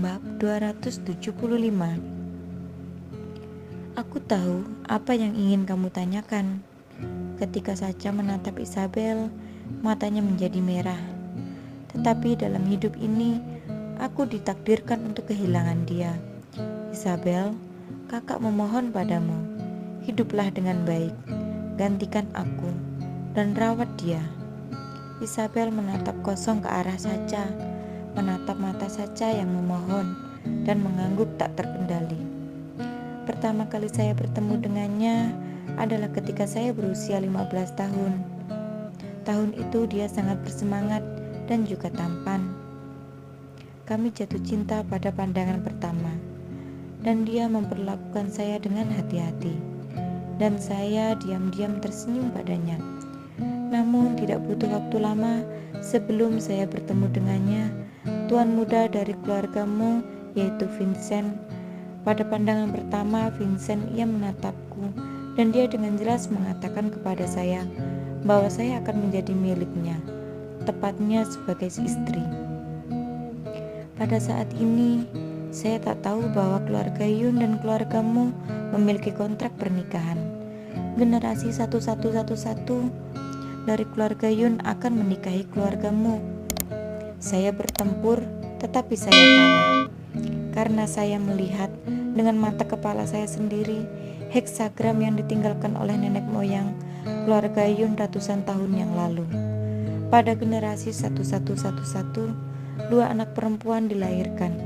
Bab 275. Aku tahu apa yang ingin kamu tanyakan. Ketika Sacha menatap Isabel, matanya menjadi merah. Tetapi dalam hidup ini, aku ditakdirkan untuk kehilangan dia. Isabel, kakak memohon padamu, hiduplah dengan baik, gantikan aku, dan rawat dia. Isabel menatap kosong ke arah Sacha, menatap mata Sacha yang memohon dan mengangguk tak terkendali. Pertama kali saya bertemu dengannya adalah ketika saya berusia 15 tahun. Tahun itu dia sangat bersemangat dan juga tampan. Kami jatuh cinta pada pandangan pertama, dan dia memperlakukan saya dengan hati-hati, dan saya diam-diam tersenyum padanya. Namun tidak butuh waktu lama sebelum saya bertemu dengannya, tuan muda dari keluargamu, yaitu Vincent. Pada pandangan pertama, Vincent ia menatapku, dan dia dengan jelas mengatakan kepada saya bahwa saya akan menjadi miliknya, tepatnya sebagai istri. Pada saat ini, saya tak tahu bahwa keluarga Yun dan keluargamu memiliki kontrak pernikahan. Generasi satu dari keluarga Yun akan menikahi keluargamu. Saya bertempur, tetapi saya kalah. Karena saya melihat dengan mata kepala saya sendiri heksagram yang ditinggalkan oleh nenek moyang keluarga Yun ratusan tahun yang lalu. Pada generasi 1111, 2 anak perempuan dilahirkan,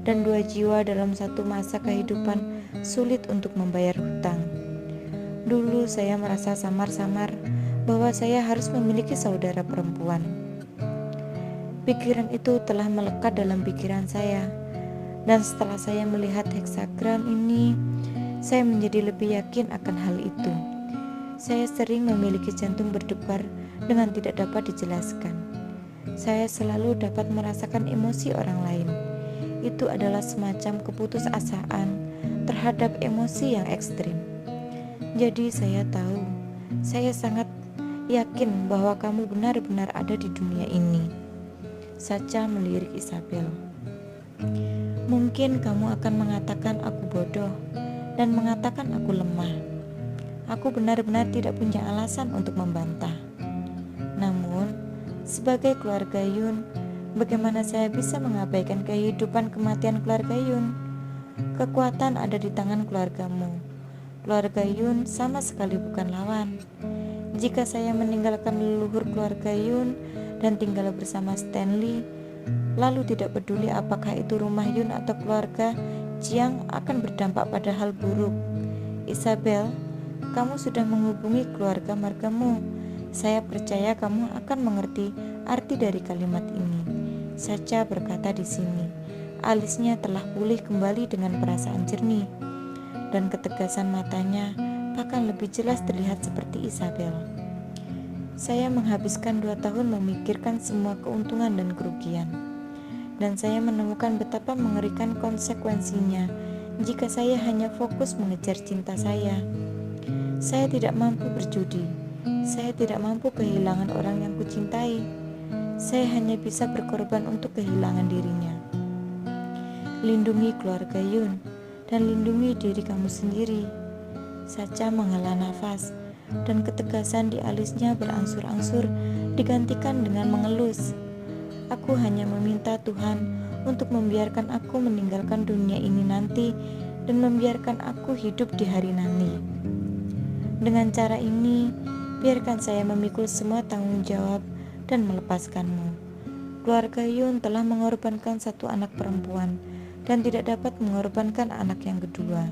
dan 2 jiwa dalam satu masa kehidupan sulit untuk membayar hutang. Dulu saya merasa samar-samar bahwa saya harus memiliki saudara perempuan. Pikiran itu telah melekat dalam pikiran saya, dan setelah saya melihat heksagram ini, saya menjadi lebih yakin akan hal itu. Saya sering memiliki jantung berdebar dengan tidak dapat dijelaskan. Saya selalu dapat merasakan emosi orang lain. Itu adalah semacam keputusasaan terhadap emosi yang ekstrim. Jadi saya tahu, saya sangat yakin bahwa kamu benar-benar ada di dunia ini. Sacha melirik Isabel. Mungkin kamu akan mengatakan aku bodoh dan mengatakan aku lemah. Aku benar-benar tidak punya alasan untuk membantah. Namun, sebagai keluarga Yun, bagaimana saya bisa mengabaikan kehidupan kematian keluarga Yun? Kekuatan ada di tangan keluargamu. Keluarga Yun sama sekali bukan lawan. Jika saya meninggalkan leluhur keluarga Yun dan tinggal bersama Stanley, lalu tidak peduli apakah itu rumah Yun atau keluarga Jiang, akan berdampak pada hal buruk. Isabel, kamu sudah menghubungi keluarga margamu. Saya percaya kamu akan mengerti arti dari kalimat ini. Sacha berkata di sini. Alisnya telah pulih kembali dengan perasaan jernih, dan ketegasan matanya bahkan lebih jelas terlihat seperti Isabel. Saya menghabiskan 2 tahun memikirkan semua keuntungan dan kerugian, dan saya menemukan betapa mengerikan konsekuensinya jika saya hanya fokus mengejar cinta saya. Saya tidak mampu berjudi, saya tidak mampu kehilangan orang yang kucintai. Saya hanya bisa berkorban untuk kehilangan dirinya. Lindungi keluarga Yun dan lindungi diri kamu sendiri. Sacha menghela nafas, dan ketegasan di alisnya berangsur-angsur digantikan dengan mengelus. Aku hanya meminta Tuhan untuk membiarkan aku meninggalkan dunia ini nanti dan membiarkan aku hidup di hari nanti. Dengan cara ini, biarkan saya memikul semua tanggung jawab dan melepaskanmu. Keluarga Yun telah mengorbankan 1 anak perempuan dan tidak dapat mengorbankan anak yang kedua.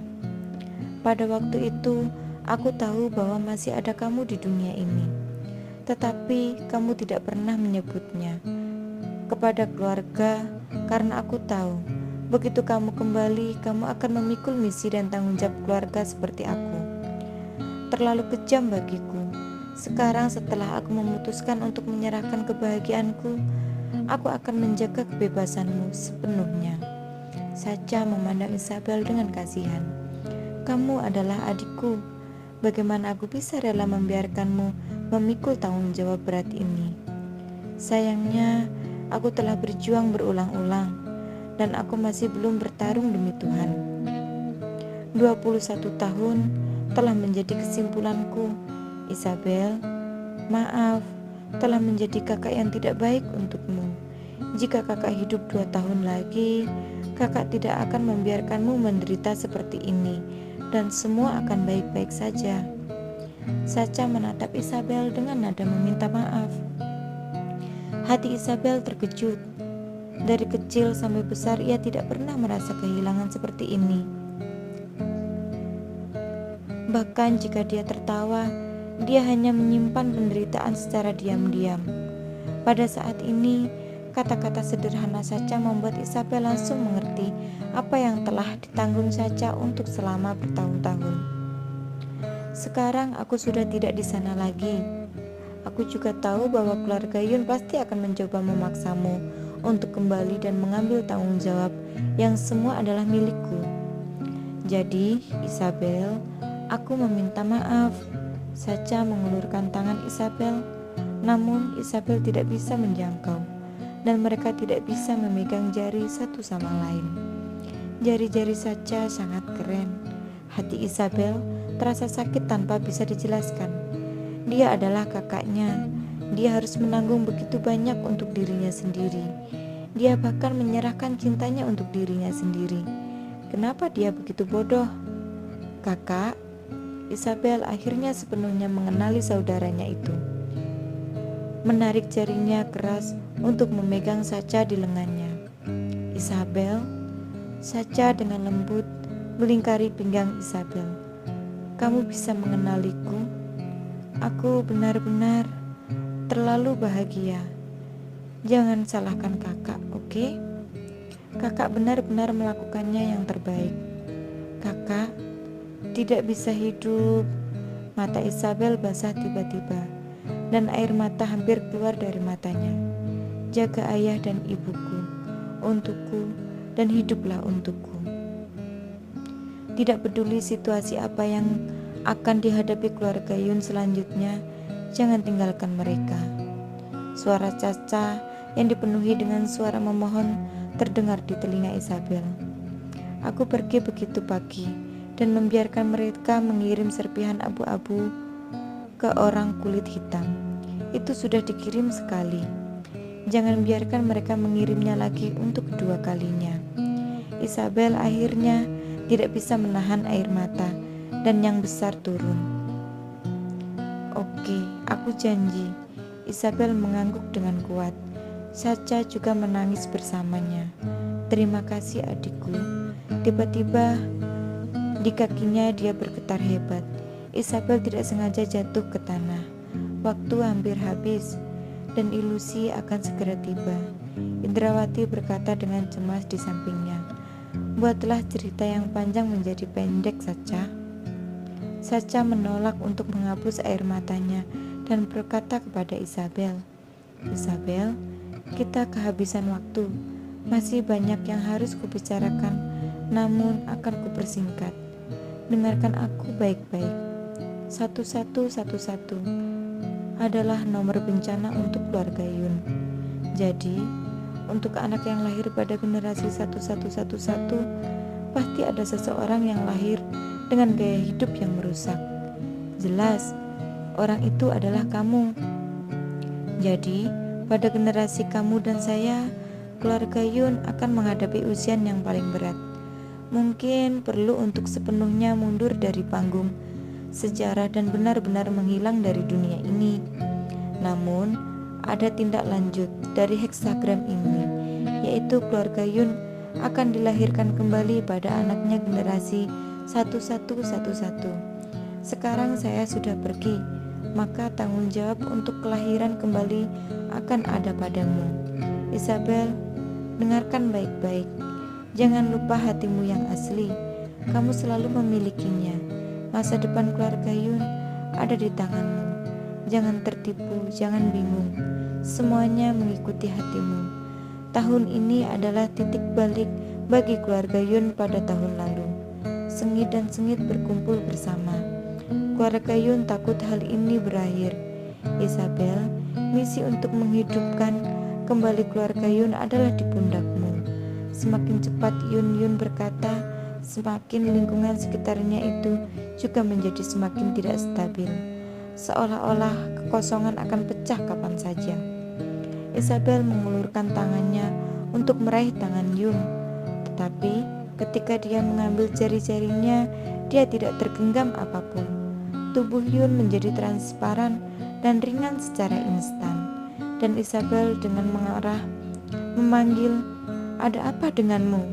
Pada waktu itu, aku tahu bahwa masih ada kamu di dunia ini, tetapi kamu tidak pernah menyebutnya kepada keluarga, karena aku tahu begitu kamu kembali, kamu akan memikul misi dan tanggung jawab keluarga seperti aku. Terlalu kejam bagiku. Sekarang setelah aku memutuskan untuk menyerahkan kebahagiaanku, aku akan menjaga kebebasanmu sepenuhnya. Sacha memandang Isabel dengan kasihan. Kamu adalah adikku. Bagaimana aku bisa rela membiarkanmu memikul tanggung jawab berat ini? Sayangnya, aku telah berjuang berulang-ulang, dan aku masih belum bertarung demi Tuhan. 21 tahun telah menjadi kesimpulanku. Isabel, maaf, telah menjadi kakak yang tidak baik untukmu. Jika kakak hidup 2 tahun lagi, kakak tidak akan membiarkanmu menderita seperti ini, dan semua akan baik-baik saja. Sacha menatap Isabel dengan nada meminta maaf. Hati Isabel terkejut. Dari kecil sampai besar ia tidak pernah merasa kehilangan seperti ini. Bahkan jika dia tertawa, dia hanya menyimpan penderitaan secara diam-diam. Pada saat ini, kata-kata sederhana Sacha membuat Isabel langsung mengerti apa yang telah ditanggung Sacha untuk selama bertahun-tahun. Sekarang aku sudah tidak di sana lagi. Aku juga tahu bahwa keluarga Yun pasti akan mencoba memaksamu untuk kembali dan mengambil tanggung jawab yang semua adalah milikku. Jadi, Isabel, aku meminta maaf. Sacha mengulurkan tangan Isabel, namun Isabel tidak bisa menjangkau, dan mereka tidak bisa memegang jari satu sama lain. Jari-jari Sacha sangat keren. Hati Isabel terasa sakit tanpa bisa dijelaskan. Dia adalah kakaknya. Dia harus menanggung begitu banyak untuk dirinya sendiri. Dia bahkan menyerahkan cintanya untuk dirinya sendiri. Kenapa dia begitu bodoh? Kakak, Isabel akhirnya sepenuhnya mengenali saudaranya itu. Menarik jarinya keras untuk memegang Sacha di lengannya. Isabel, Sacha dengan lembut melingkari pinggang Isabel. Kamu bisa mengenaliku? Aku benar-benar terlalu bahagia. Jangan salahkan kakak, oke? Kakak benar-benar melakukannya yang terbaik. Kakak tidak bisa hidup. Mata Isabel basah tiba-tiba, dan air mata hampir keluar dari matanya. Jaga ayah dan ibuku, untukku, dan hiduplah untukku. Tidak peduli situasi apa yang akan dihadapi keluarga Yun selanjutnya, jangan tinggalkan mereka. Suara Sacha yang dipenuhi dengan suara memohon terdengar di telinga Isabel. Aku pergi begitu pagi dan membiarkan mereka mengirim serpihan abu-abu ke orang kulit hitam. Itu sudah dikirim sekali. Jangan biarkan mereka mengirimnya lagi untuk kedua kalinya. Isabel akhirnya tidak bisa menahan air mata dan yang besar turun. Oke, aku janji. Isabel mengangguk dengan kuat. Sacha juga menangis bersamanya. Terima kasih adikku. Tiba-tiba di kakinya dia bergetar hebat. Isabel tidak sengaja jatuh ke tanah. Waktu hampir habis dan ilusi akan segera tiba. Indrawati berkata dengan cemas di sampingnya. Buatlah cerita yang panjang menjadi pendek, Sacha. Sacha menolak untuk menghapus air matanya dan berkata kepada Isabel, Isabel, kita kehabisan waktu. Masih banyak yang harus kubicarakan, namun akan kupersingkat. Dengarkan aku baik-baik. 1111 adalah nomor bencana untuk keluarga Yun. Jadi, untuk anak yang lahir pada generasi 1111, pasti ada seseorang yang lahir dengan gaya hidup yang merusak. Jelas, orang itu adalah kamu. Jadi, pada generasi kamu dan saya, keluarga Yun akan menghadapi ujian yang paling berat. Mungkin perlu untuk sepenuhnya mundur dari panggung sejarah dan benar-benar menghilang dari dunia ini. Namun, ada tindak lanjut dari heksagram ini, yaitu keluarga Yun akan dilahirkan kembali pada anaknya generasi 1111. Sekarang saya sudah pergi, maka tanggung jawab untuk kelahiran kembali akan ada padamu. Isabel, dengarkan baik-baik. Jangan lupa hatimu yang asli. Kamu selalu memilikinya. Masa depan keluarga Yun ada di tanganmu. Jangan tertipu, jangan bingung. Semuanya mengikuti hatimu. Tahun ini adalah titik balik bagi keluarga Yun pada tahun lalu. Sengit dan sengit berkumpul bersama. Keluarga Yun takut hal ini berakhir. Isabel, misi untuk menghidupkan kembali keluarga Yun adalah di pundakmu. Semakin cepat Yun berkata, semakin lingkungan sekitarnya itu juga menjadi semakin tidak stabil. Seolah-olah kekosongan akan pecah kapan saja. Isabel mengulurkan tangannya untuk meraih tangan Yun, tetapi ketika dia mengambil jari-jarinya, dia tidak tergenggam apapun. Tubuh Yun menjadi transparan dan ringan secara instan, dan Isabel dengan mengarah memanggil, "Ada apa denganmu?"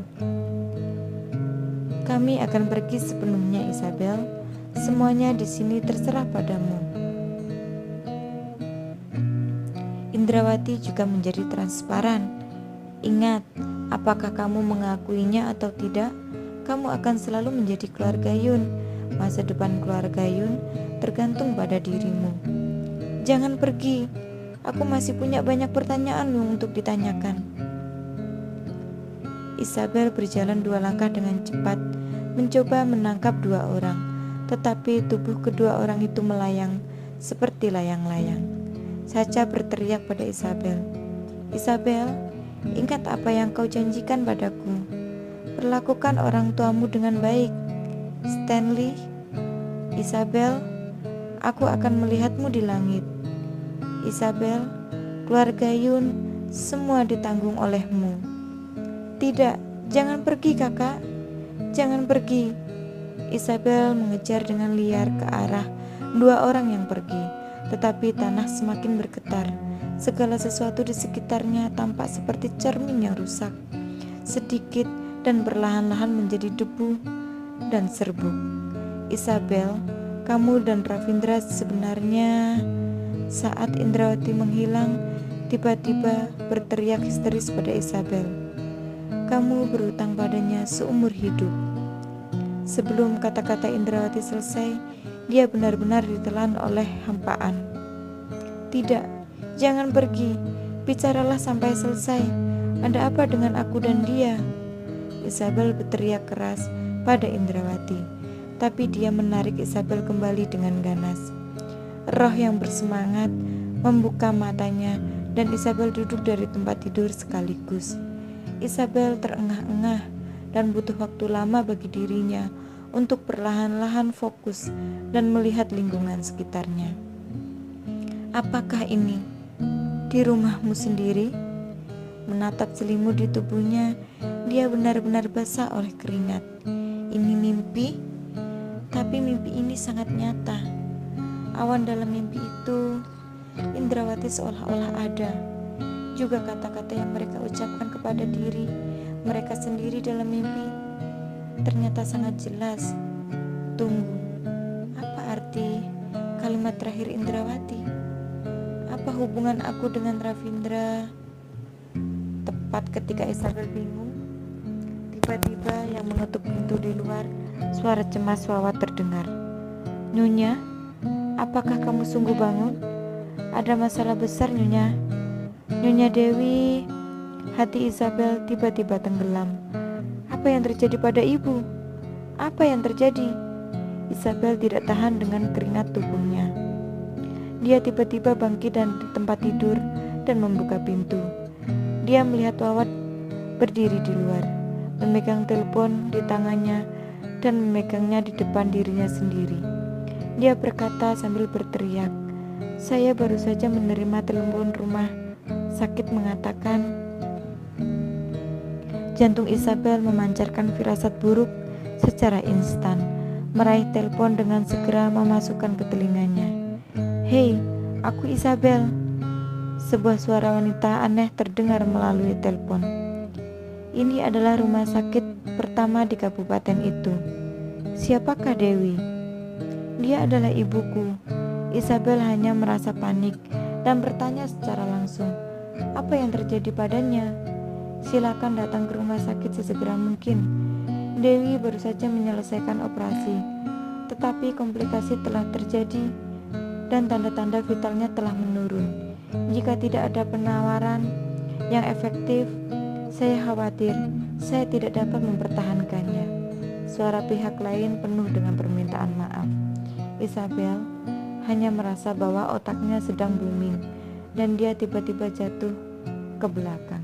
"Kami akan pergi sepenuhnya, Isabel. Semuanya di sini terserah padamu." Indrawati juga menjadi transparan. "Ingat, apakah kamu mengakuinya atau tidak, kamu akan selalu menjadi keluarga Yun. Masa depan keluarga Yun tergantung pada dirimu. Jangan pergi. Aku masih punya banyak pertanyaan untuk ditanyakan." Isabel berjalan 2 langkah dengan cepat, mencoba menangkap 2 orang, tetapi tubuh kedua orang itu melayang seperti layang-layang. Sacha berteriak pada Isabel, "Isabel, ingat apa yang kau janjikan padaku. Perlakukan orang tuamu dengan baik. Stanley, Isabel, aku akan melihatmu di langit. Isabel, keluarga Yun, semua ditanggung olehmu." "Tidak, jangan pergi kakak, jangan pergi." Isabel mengejar dengan liar ke arah 2 orang yang pergi, tetapi tanah semakin bergetar. Segala sesuatu di sekitarnya tampak seperti cermin yang rusak, sedikit dan perlahan-lahan menjadi debu dan serbuk. "Isabel, kamu dan Ravindra sebenarnya..." Saat Indrawati menghilang, tiba-tiba berteriak histeris pada Isabel, "Kamu berutang padanya seumur hidup." Sebelum kata-kata Indrawati selesai, dia benar-benar ditelan oleh hampaan. "Tidak, jangan pergi. Bicaralah sampai selesai. Ada apa dengan aku dan dia?" Isabel berteriak keras pada Indrawati, tapi dia menarik Isabel kembali dengan ganas. Roh yang bersemangat membuka matanya dan Isabel duduk dari tempat tidur sekaligus. Isabel terengah-engah dan butuh waktu lama bagi dirinya untuk perlahan-lahan fokus dan melihat lingkungan sekitarnya. "Apakah ini? Di rumahmu sendiri?" Menatap selimut di tubuhnya, dia benar-benar basah oleh keringat. Ini mimpi, tapi mimpi ini sangat nyata. Awan dalam mimpi itu, Indrawati seolah-olah ada. Juga kata-kata yang mereka ucapkan kepada diri mereka sendiri dalam mimpi ternyata sangat jelas. Tunggu, apa arti kalimat terakhir Indrawati? Apa hubungan aku dengan Ravindra? Tepat ketika Isabel bingung, tiba-tiba yang mengetuk pintu di luar, suara cemas Wawa terdengar. "Nyonya, apakah kamu sungguh bangun? Ada masalah besar, Nyonya." "Nyonya Dewi." Hati Isabel tiba-tiba tenggelam. Apa yang terjadi pada ibu? Apa yang terjadi? Isabel tidak tahan dengan keringat tubuhnya. Dia tiba-tiba bangkit dari tempat tidur dan membuka pintu. Dia melihat Wawa berdiri di luar, memegang telepon di tangannya dan memegangnya di depan dirinya sendiri. Dia berkata sambil berteriak, "Saya baru saja menerima telepon rumah sakit mengatakan..." Jantung Isabel memancarkan firasat buruk secara instan, meraih telepon dengan segera memasukkan ke telinganya. "Hei, aku Isabel." Sebuah suara wanita aneh terdengar melalui telepon. "Ini adalah rumah sakit pertama di kabupaten itu. Siapakah Dewi?" "Dia adalah ibuku." Isabel hanya merasa panik dan bertanya secara langsung, "Apa yang terjadi padanya?" "Silakan datang ke rumah sakit sesegera mungkin. Dewi baru saja menyelesaikan operasi, tetapi komplikasi telah terjadi dan tanda-tanda vitalnya telah menurun. Jika tidak ada penawaran yang efektif, saya khawatir saya tidak dapat mempertahankannya." Suara pihak lain penuh dengan permintaan maaf. Isabel hanya merasa bahwa otaknya sedang booming dan dia tiba-tiba jatuh ke belakang.